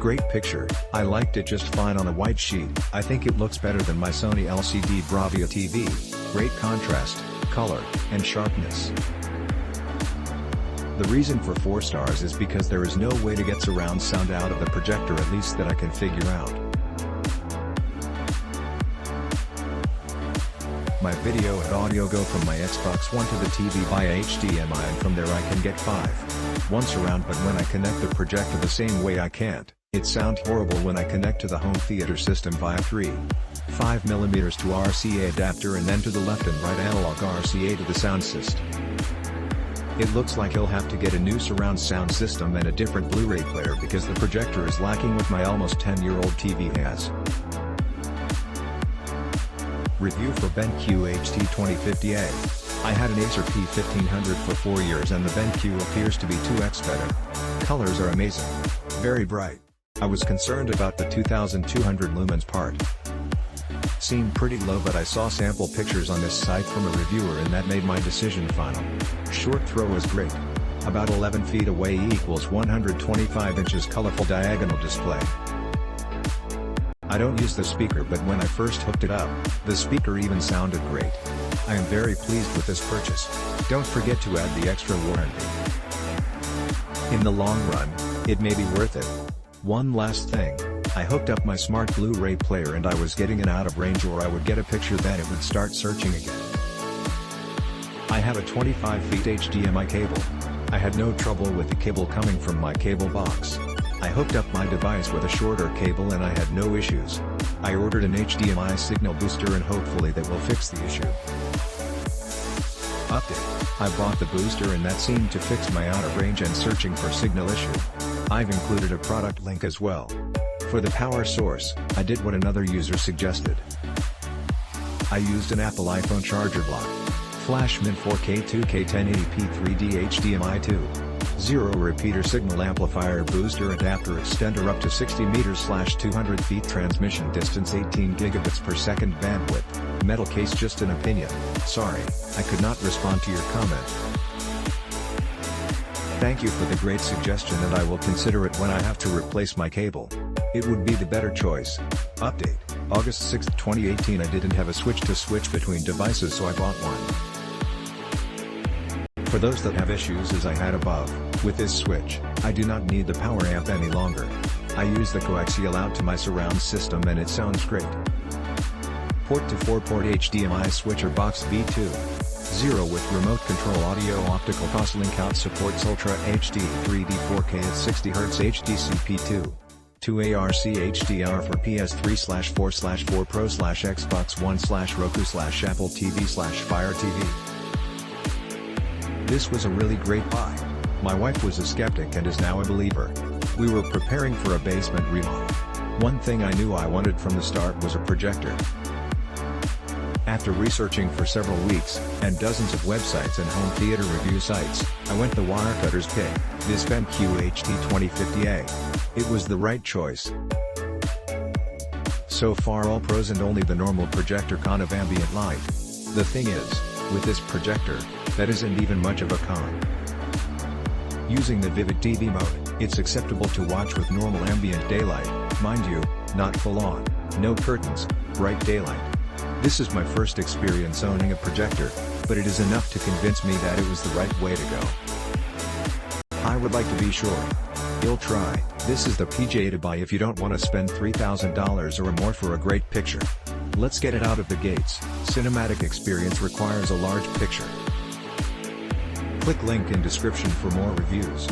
Great picture, I liked it just fine on a white sheet. I think it looks better than my Sony LCD Bravia TV, great contrast, color, and sharpness. The reason for 4 stars is because there is no way to get surround sound out of the projector, at least that I can figure out. My video and audio go from my Xbox One to the TV via HDMI, and from there I can get 1 surround, but when I connect the projector the same way I can't. It sounds horrible when I connect to the home theater system via 5mm to RCA adapter and then to the left and right analog RCA to the sound system. It looks like he'll have to get a new surround sound system and a different Blu-ray player because the projector is lacking with my almost 10-year-old TV has. Review for BenQ TH685. I had an Acer P1500 for 4 years and the BenQ appears to be 2x better. Colors are amazing. Very bright. I was concerned about the 2200 lumens part. Seemed pretty low, but I saw sample pictures on this site from a reviewer and that made my decision final. Short throw is great. About 11 feet away equals 125 inches colorful diagonal display. I don't use the speaker, but when I first hooked it up, the speaker even sounded great. I am very pleased with this purchase. Don't forget to add the extra warranty. In the long run, it may be worth it. One last thing, I hooked up my smart Blu-ray player and I was getting it out of range, or I would get a picture then it would start searching again. I have a 25 feet HDMI cable. I had no trouble with the cable coming from my cable box. I hooked up my device with a shorter cable and I had no issues. I ordered an HDMI signal booster and hopefully that will fix the issue. Update: I bought the booster and that seemed to fix my out of range and searching for signal issue. I've included a product link as well. For the power source, I did what another user suggested. I used an Apple iPhone charger block. Flash Min 4K 2K 1080p 3D HDMI 2.0 repeater signal amplifier booster adapter extender up to 60 meters/200 feet transmission distance 18 gigabits per second bandwidth, metal case. Just an opinion, sorry, I could not respond to your comment. Thank you for the great suggestion and I will consider it when I have to replace my cable. It would be the better choice. Update: August 6, 2018. I didn't have a switch to switch between devices, so I bought one. For those that have issues as I had above, with this switch, I do not need the power amp any longer. I use the coaxial out to my surround system and it sounds great. Port to 4-port HDMI switcher box V2.0 with remote control audio optical toslink out, supports Ultra HD 3D 4K at 60Hz HDCP2. 2ARC HDR for PS3/4/4 Pro/Xbox One/Roku/Apple TV/Fire TV. This was a really great buy. My wife was a skeptic and is now a believer. We were preparing for a basement remodel. One thing I knew I wanted from the start was a projector. After researching for several weeks, and dozens of websites and home theater review sites, I went the Wirecutter's pick, this BenQ TH685. It was the right choice. So far all pros and only the normal projector con of ambient light. The thing is, with this projector, that isn't even much of a con. Using the Vivid TV mode, it's acceptable to watch with normal ambient daylight, mind you, not full on, no curtains, bright daylight. This is my first experience owning a projector, but it is enough to convince me that it was the right way to go. I would like to be sure. You'll try. This is the PJ to buy if you don't want to spend $3,000 or more for a great picture. Let's get it out of the gates. Cinematic experience requires a large picture. Click link in description for more reviews.